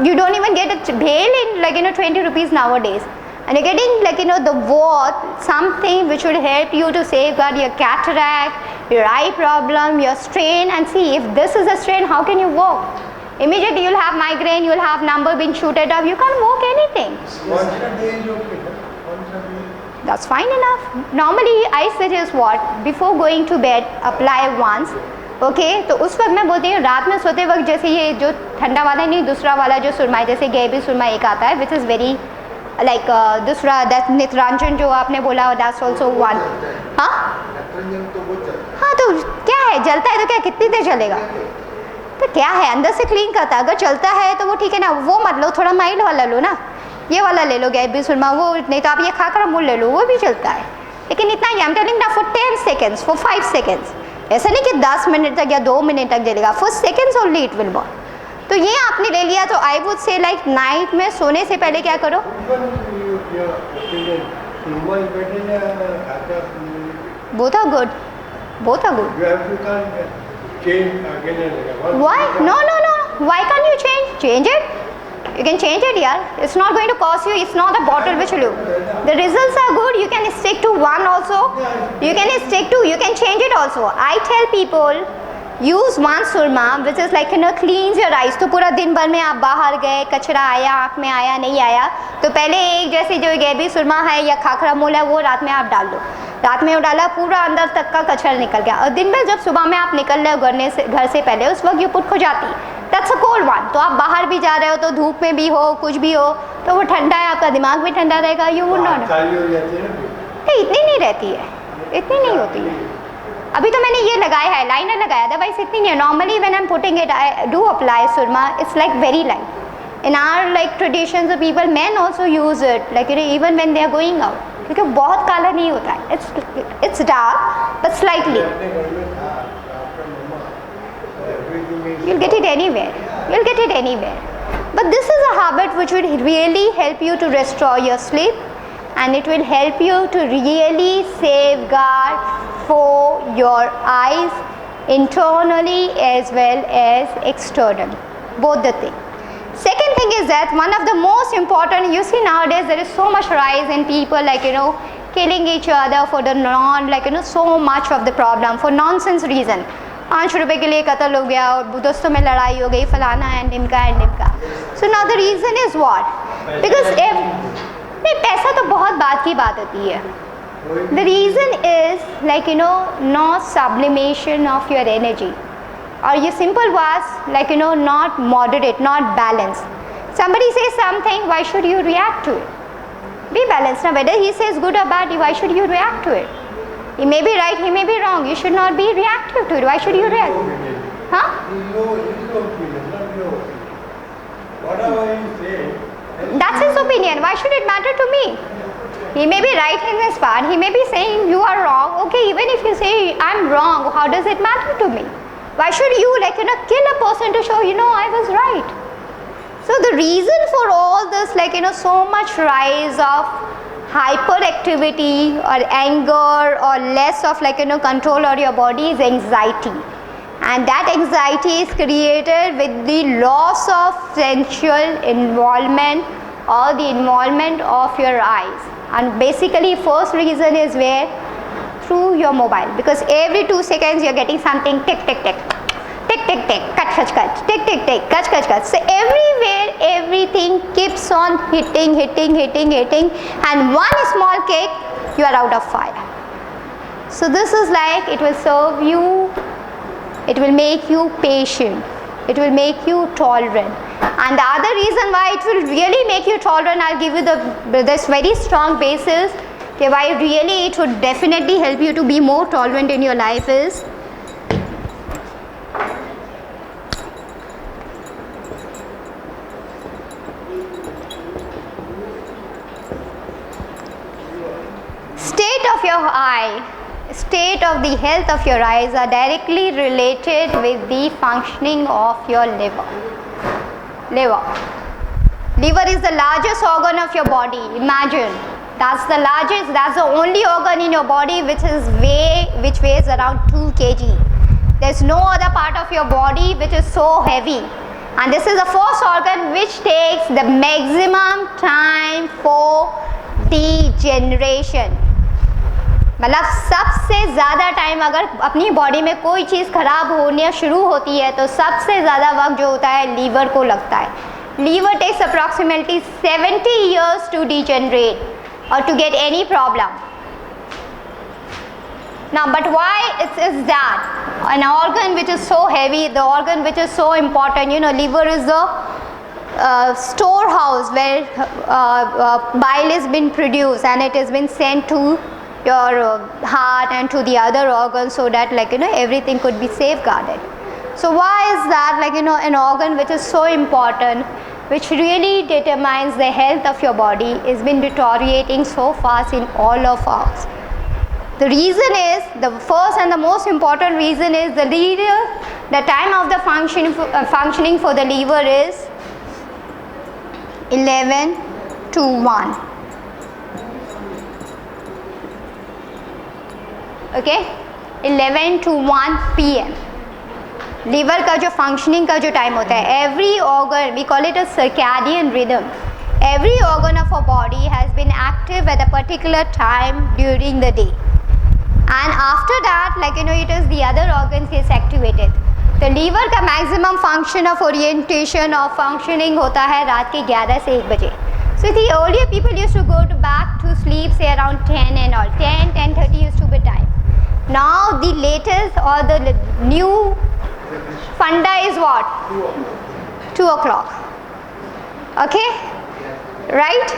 you don't even get a bail in like, you know, 20 rupees nowadays. And you're getting like, you know, the worth, something which will help you to safeguard your cataract, your eye problem, your strain, and see if this is a strain, how can you walk? Immediately you'll have migraine, you'll have number being shooted up, you can't walk anything. Once a day is okay, huh? Once a day. That's fine enough. Normally I suggest what? Before going to bed, apply once. Okay तो उस वक्त मैं बोलती हूँ रात में सोते वक्त जैसे ये जो ठंडा वाला नहीं दूसरा वाला जो सुरमा है जैसे गेबी सुरमा एक आता है विच इज़ वेरी लाइक दूसरा दैट नित्रांजन जो आपने बोला दैट्स ऑल्सो वन. हाँ हाँ तो क्या है जलता है तो क्या कितनी देर चलेगा तो क्या है अंदर से क्लीन करता है. अगर चलता है तो वो ठीक है ना, वो मत लो, थोड़ा माइल्ड वाला लो ना, ये वाला ले लो गेबी सुरमा, वो नहीं तो आप ये खाकरामूल ले लो, वो भी चलता है. लेकिन इतना ही आई एम टेलिंग ना फॉर 10 seconds, फॉर 5 seconds, ऐसा नहीं कि 10 मिनट तक या 2 मिनट तक जलेगा, for seconds only it will burn. तो ये आपने ले लिया तो I would say like night में सोने से पहले क्या करो. Both are good, both are good. Why? No. Why can't you change? Change it. You can change it, yeah. It's not going to cost you. It's not a bottle which will do. The results are good. You can stick to one also. You can stick to. You can change it also. I tell people use one surma which is like, you know, cleans your eyes. तो पूरा दिन भर में आप बाहर गए, कचरा आया आँख में आया नहीं आया तो पहले एक जैसे जो गेबी सुरमा है या खाखरामूल है वो रात में आप डाल दो. रात में वो डाला पूरा अंदर तक का कचरा निकल गया और दिन में जब सुबह में आप निकल रहे हो घर से पहले उस वक्त ये पुट खो जाती है. That's a cold one. तो आप बाहर भी जा रहे हो तो धूप में भी हो कुछ भी हो तो वो ठंडा है, आपका दिमाग भी ठंडा रहेगा. यू वुड नॉट इतनी नहीं रहती है, इतनी नहीं होती है. अभी तो मैंने ये लगाया है लाइनर लगाया, अदरवाइज इतनी नहीं है. Normally when I am putting it I do apply surma. It's like very light. In our like traditions of people man also use it like even when they are going out क्योंकि बहुत काला नहीं होता है. It's dark but slightly. You'll get it anywhere. You'll get it anywhere. But this is a habit which will really help you to restore your sleep and it will help you to really safeguard for your eyes internally as well as externally. Both the things. Second thing is that one of the most important, you see nowadays there is so much rise in people like, you know, killing each other for the so much of the problem for nonsense reason. 5 रुपए के लिए कत्ल हो गया और दोस्तों में लड़ाई हो गई फलाना एंड इनका. So now the reason is what? Because if नहीं, पैसा तो बहुत बात की बात होती है. The reason is like no sublimation of your energy, or your simple was like not moderate, not balanced. Somebody says something, why should you react to it? Be balanced. Now whether he says good or bad, why should you react to it? He may be right, he may be wrong. You should not be reactive to it. Why should you react? Huh? His opinion, not your opinion. Whatever he says. That's his opinion. Why should it matter to me? He may be right in his part. He may be saying you are wrong. Okay, even if you say I'm wrong, how does it matter to me? Why should you kill a person to show I was right? So the reason for all this so much rise of hyperactivity or anger or less of control over your body is anxiety. And that anxiety is created with the loss of sensual involvement or the involvement of your eyes. And basically first reason is where? Through your mobile, because every 2 seconds you are getting something tick tick tick, tick tick tick, cut cut cut, tick tick tick, cut cut cut. So everywhere everything keeps on hitting, and one small kick you are out of fire. So this is like, it will serve you, it will make you patient, it will make you tolerant. And the other reason why it will really make you tolerant, I'll give you this very strong basis why really it would definitely help you to be more tolerant in your life is state of your eye, state of the health of your eyes are directly related with the functioning of your liver. Liver is the largest organ of your body. Imagine, that's the largest, that's the only organ in your body which weighs around 2 kg. There's no other part of your body which is so heavy. And this is the first organ which takes the maximum time for degeneration. मतलब सबसे ज़्यादा time अगर अपनी body में कोई चीज़ खराब होने शुरू होती है तो सबसे ज़्यादा वक्त जो होता है लीवर को लगता है. Liver takes approximately 70 years to degenerate or to get any problem. Now, but why is that? An organ which is so heavy, the organ which is so important, liver is the storehouse where bile has been produced and it has been sent to your heart and to the other organs so that everything could be safeguarded. So why is that an organ which is so important, which really determines the health of your body, is been deteriorating so fast in all of us? The reason is, the first and the most important reason is the time of the functioning for the liver is 11 to 1. Okay, 11 to 1 p.m. Liver का जो functioning का जो time होता है, every organ, we call it a circadian rhythm, every organ of a body has been active at a particular time during the day, and after that it is the other organs gets activated. तो liver का maximum function of orientation of functioning होता है रात के 11 से 1 बजे. So the earlier people used to go back to sleep say around 10 and all, 10:30 used to be time. Now the latest or the new funda is what? 2 o'clock. Okay, right?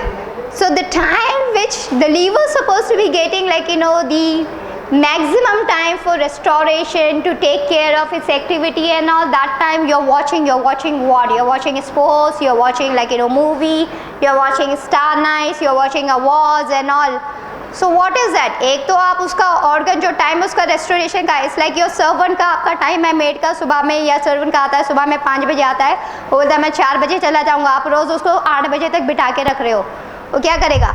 So the time which the liver is supposed to be getting the maximum time for restoration to take care of its activity and all, that time you're watching what? You're watching sports, you're watching movie, you're watching Star Nights, you're watching awards and all. So what is that? एक तो आप उसका organ जो time उसका restoration का, it's like your servant का आपका time है मेड का सुबह में, या सर्वेंट का आता है सुबह में 5 बजे आता है, वो बोलता है मैं 4 बजे चला जाऊँगा, आप रोज़ उसको 8 बजे तक बिठा के रख रहे हो, वो क्या करेगा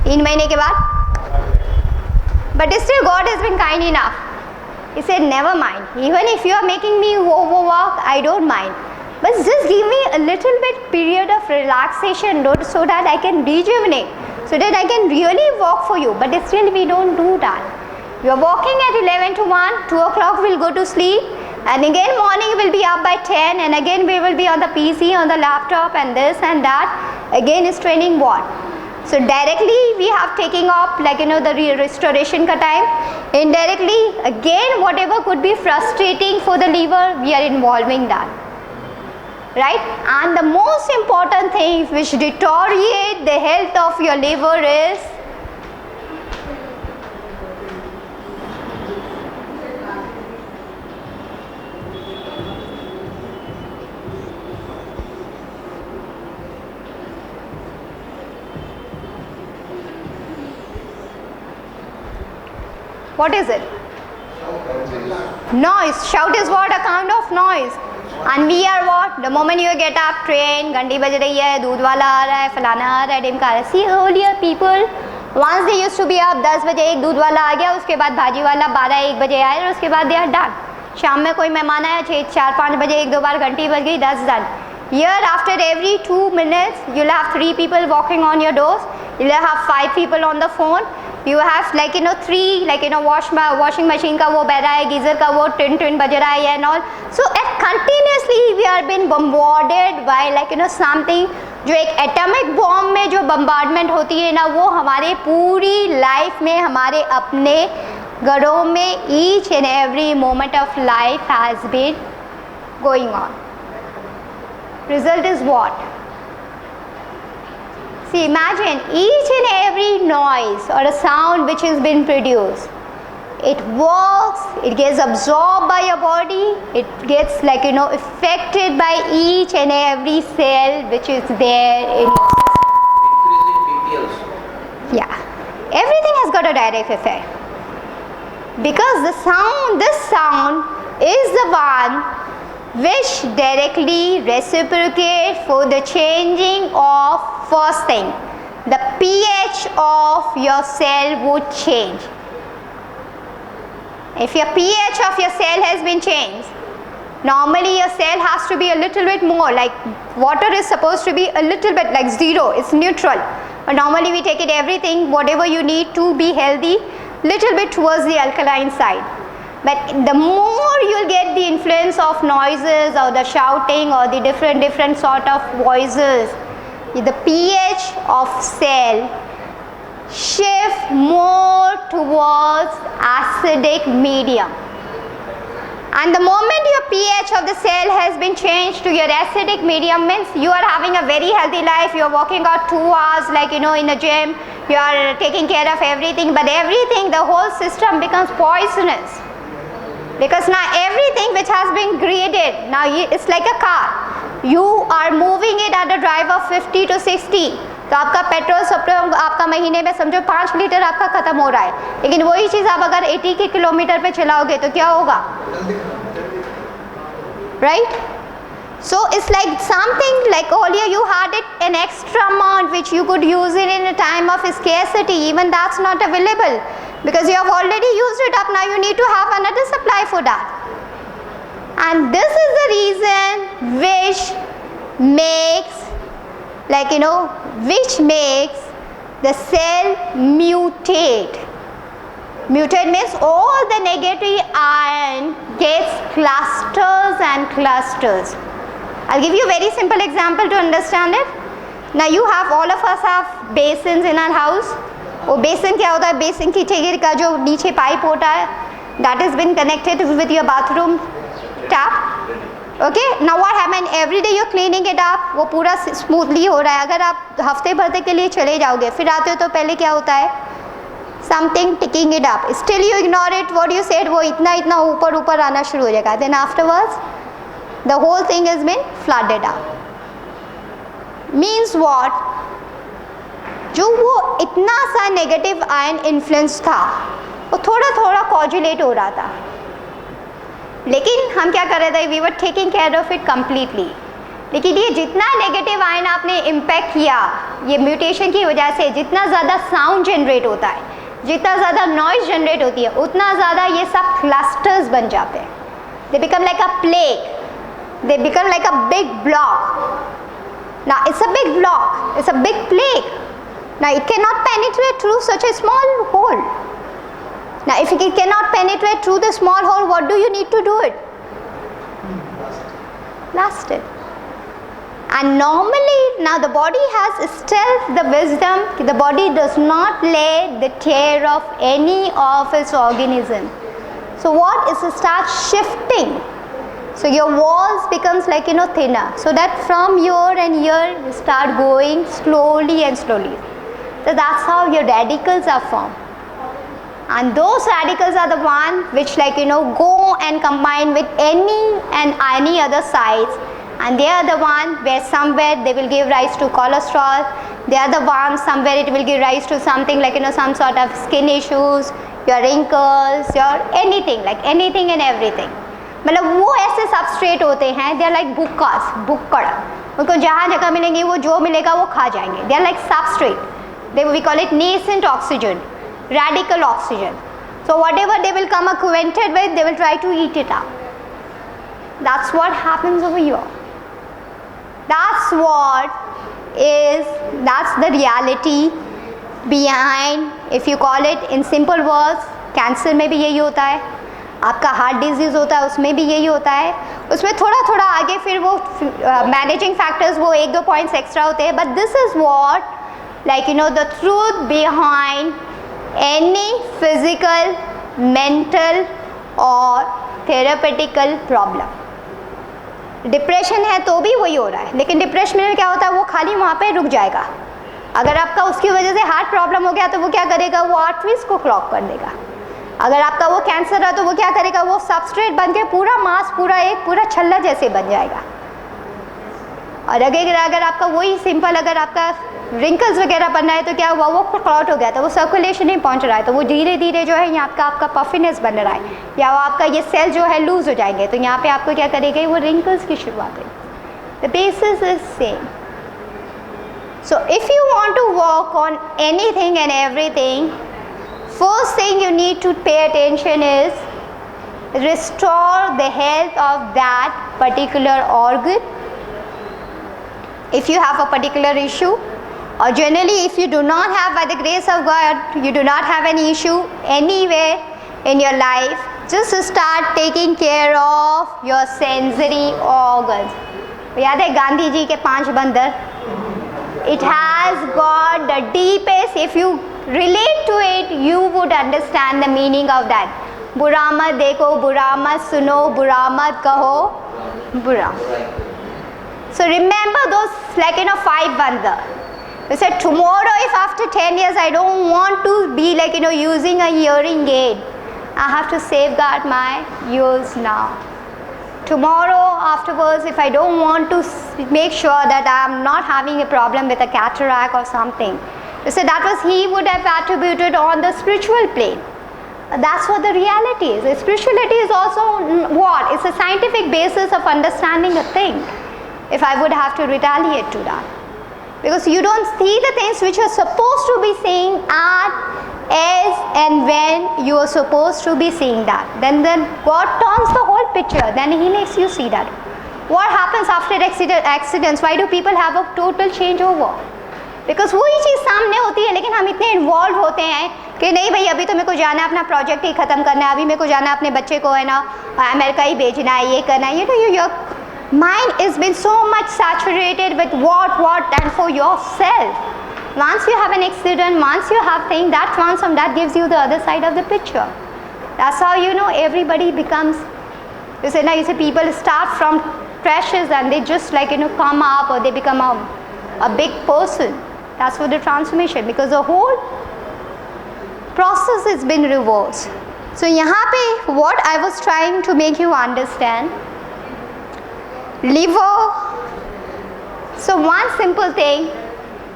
3 महीने के बाद? But still God has been kind enough. He said never mind, even if you are making me overwork, I don't mind, but just give me a little bit period of relaxation so that I can rejuvenate, so that I can really walk for you. But still we don't do that. You are walking at 11 to 1, 2 o'clock we'll go to sleep, and again morning we'll be up by 10, and again we will be on the PC, on the laptop and this and that. Again is training what? So directly we have taking up the restoration ka time. Indirectly again whatever could be frustrating for the liver, we are involving that. Right? And the most important thing which deteriorate the health of your liver is what is it? Noise. Shout is what? A kind of noise. And we are what? The moment you get up, train, घंटी बज रही है, दूध वाला आ रहा है, फलाना आ रहा है, डिमका आ रहा है. See earlier people, once they used to be up, 10 बजे एक दूध वाला आ गया, उसके बाद भाजी वाला 12-1 बजे आया और उसके बाद they are done. शाम में कोई मेहमान आया 4-5 बजे एक दो बार घंटी बज गई, that's done. Here after every 2 minutes, you'll have 3 people walking on your doors, you'll have 5 people on the phone, you have 3 washing machine का वो बह रहा है, गीजर का वो टिन बज रहा है and all. So continuously we are being bombarded by something. जो एक एटॉमिक बॉम्ब में जो बम्बार्डमेंट होती है ना, वो हमारे पूरी लाइफ में, हमारे अपने घरों में each and every moment of life has been going on. Result is what? See, imagine each and every noise or a sound which has been produced. It works, it gets absorbed by your body, it gets affected by each and every cell which is there in your system. Increasing BPLs. Yeah, everything has got a direct effect. Because this sound is the one which directly reciprocate for the changing of first thing, the pH of your cell would change. If your pH of your cell has been changed, normally your cell has to be a little bit more, like water is supposed to be a little bit like 0, it's neutral. But normally we take it everything, whatever you need to be healthy, little bit towards the alkaline side. But the more you'll get the influence of noises or the shouting or the different sort of voices, the pH of cell shift more towards acidic medium. And the moment your pH of the cell has been changed to your acidic medium, means you are having a very healthy life, you are working out 2 hours in a gym, you are taking care of everything, but everything, the whole system becomes poisonous. Because now everything which has been created, now it's like a car. You are moving it at a drive of 50 to 60. तो आपका petrol सब आपका महीने में समझो 5 litre आपका खत्म हो रहा है, लेकिन वही चीज़ आप अगर 80 किलोमीटर पे चलाओगे तो क्या होगा? Right? So it's like something like earlier you had it an extra amount which you could use it in a time of scarcity, even that's not available. Because you have already used it up, now you need to have another supply for that. And this is the reason which makes the cell mutate. Mutate means all the negative ion gets clusters and clusters. I'll give you a very simple example to understand it. Now all of us have basins in our house. वो basin क्या होता है? Basin की टिगर का जो नीचे pipe होता है, that has been connected with your bathroom tap. Okay, now what happen? Every day you're cleaning it up, वो पूरा smoothly हो रहा है. अगर आप हफ्ते भर के लिए चले जाओगे, फिर आते हो तो पहले क्या होता है? Something ticking it up. Still you ignore it. What you said, वो इतना ऊपर आना शुरू हो जाएगा. Then afterwards, the whole thing has been flooded out. Means what? जो वो इतना सा नेगेटिव आयन इन्फ्लुएंस था, वो थोड़ा कोजुलेट हो रहा था, लेकिन हम क्या कर रहे थे? We were taking care of it completely. लेकिन ये जितना नेगेटिव आयन आपने इम्पैक्ट किया, ये म्यूटेशन की वजह से जितना ज़्यादा साउंड जनरेट होता है, जितना ज़्यादा नॉइज जनरेट होती है, उतना ज़्यादा ये सब क्लस्टर्स बन जाते हैं. They become like a plague, they become like a big block. Now it's a big block, it's a big plague. Now it cannot penetrate through such a small hole. Now if it cannot penetrate through the small hole, what do you need to do it? Blast it. And normally, now the body has still the wisdom, the body does not lay the tear of any of its organism. So what is to start shifting. So your walls becomes like thinner. So that from here and here you start going slowly and slowly. So that's how your radicals are formed. And those radicals are the one which go and combine with any other sites, and they are the one where somewhere they will give rise to cholesterol. They are the one somewhere it will give rise to something like some sort of skin issues, your wrinkles, your anything and everything. मतलब वो ऐसे substrate होते हैं, दे are like भुक्कड़, उनको जहाँ जगह मिलेंगे वो जो मिलेगा वो खा जाएंगे. They are like substrate, they we call it nascent oxygen, radical oxygen. So whatever they will come acquainted with, they will try to eat it up. That's what happens over here. That's the reality behind, if you call it in simple words, cancer में भी यही होता है, आपका heart disease होता है उसमें भी यही होता है. उसमें थोड़ा थोड़ा आगे फिर वो मैनेजिंग फैक्टर्स वो 1-2 पॉइंट्स एक्स्ट्रा होते हैं. But this is what the truth behind any physical, mental or therapeutical problem. Depression है तो भी वही हो रहा है, लेकिन डिप्रेशन में क्या होता है, वो खाली वहाँ पे रुक जाएगा. अगर आपका उसकी वजह से हार्ट प्रॉब्लम हो गया तो वो क्या करेगा, वो आर्टरीज को क्लॉग कर देगा. अगर आपका वो कैंसर है तो वो क्या करेगा, वो सबस्ट्रेट बन के पूरा मांस पूरा छल्ला जैसे बन जाएगा. और अगर आपका वही सिंपल, अगर आपका रिंकल्स वगैरह बनना है तो क्या हुआ, वो क्लॉट हो गया था, वो सर्कुलेशन नहीं पहुंच रहा है, तो वो धीरे धीरे जो है यहाँ आपका पफिनेस बन रहा है, या वो आपका ये सेल जो है लूज हो जाएंगे, तो यहाँ पे आपको क्या करेगा, वो रिंकल्स की शुरुआत है. The basis is same. So if you want to work on anything and everything, first thing you need to pay attention is restore the health of that particular organ. If you have a particular issue, or generally if you do not have, by the grace of God, you do not have any issue anywhere in your life, just start taking care of your sensory organs. याद है गांधी जी के 5 बंदर? It has got the deepest, if you relate to it, you would understand the meaning of that. बुरा मत देखो, बुरा मत सुनो, बुरा मत कहो, बुरा. So remember those 5 bandha. You said tomorrow if after 10 years I don't want to be using a hearing aid, I have to safeguard my ears now. Tomorrow afterwards if I don't want to make sure that I am not having a problem with a cataract or something. You said that was he would have attributed on the spiritual plane. That's what the reality is. Spirituality is also what? It's a scientific basis of understanding a thing. If I would have to retaliate to that, because you don't see the things which you are supposed to be seeing as and when you are supposed to be seeing that, then God turns the whole picture, then He makes you see that. What happens after accidents? Why do people have a total changeover? Because वही चीज़ सामने होती है, लेकिन हम इतने involve होते हैं कि नहीं भाई अभी तो मेरे को जाना है, अपना प्रोजेक्ट ही ख़त्म करना है, अभी मेरे को जाना है, अपने बच्चे को है ना अमेरिका ही भेजना है, ये करना है. Your mind has been so much saturated with what and for yourself. Once you have an accident, once you have things, that transform, that gives you the other side of the picture. That's how everybody becomes, you say people start from trashes and they just come up, or they become a big person. That's what the transformation, because the whole process has been reversed. So यहाँ पे what I was trying to make you understand, liver. So one simple thing,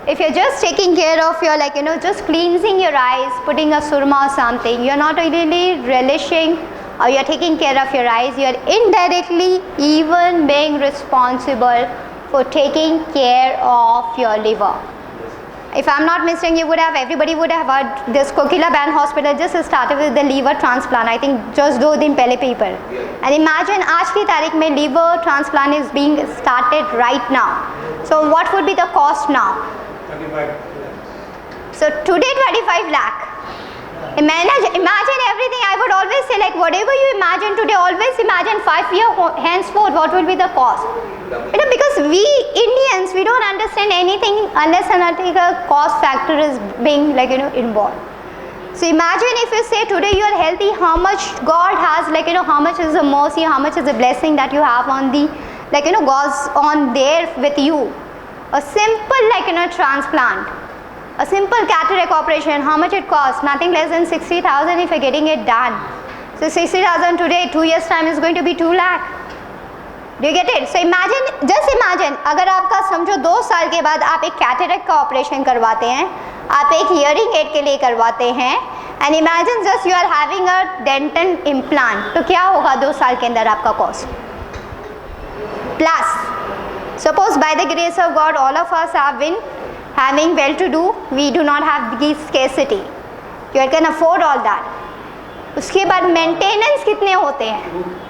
if you're just taking care of your just cleansing your eyes, putting a surma or something, you're not really relishing, or you're taking care of your eyes, you're indirectly even being responsible for taking care of your liver. If I'm not mistaken, everybody would have heard this Kokila Ban Hospital just started with the liver transplant. I think just 2 दिन पहले paper. And imagine आज की तारीख में liver transplant is being started right now. So what would be the cost now? 35 lakh. So today 25 lakh. Imagine everything. I would always say whatever you imagine today, always imagine 5 years henceforth what will be the cost. You know, because we Indians, we don't understand anything unless and until a cost factor is being involved. So imagine if you say today you are healthy, how much God has, how much is the mercy, how much is the blessing that you have on the, God's on there with you. A simple transplant, a simple cataract operation, how much it costs? Nothing less than 60,000 if you're getting it done. So 60,000 today, 2 years time is going to be 2 lakh. Do you get it? So imagine, just imagine, अगर आपका समझो 2 साल के बाद आप एक cataract का operation करवाते हैं, आप एक हियरिंग एड के लिए करवाते हैं, and imagine just you are having a dental implant, तो क्या होगा 2 साल के अंदर आपका cost? Plus suppose by the grace of God all of us have been having well to do, we do not have the scarcity, you can afford all that. उसके बाद maintenance कितने होते हैं?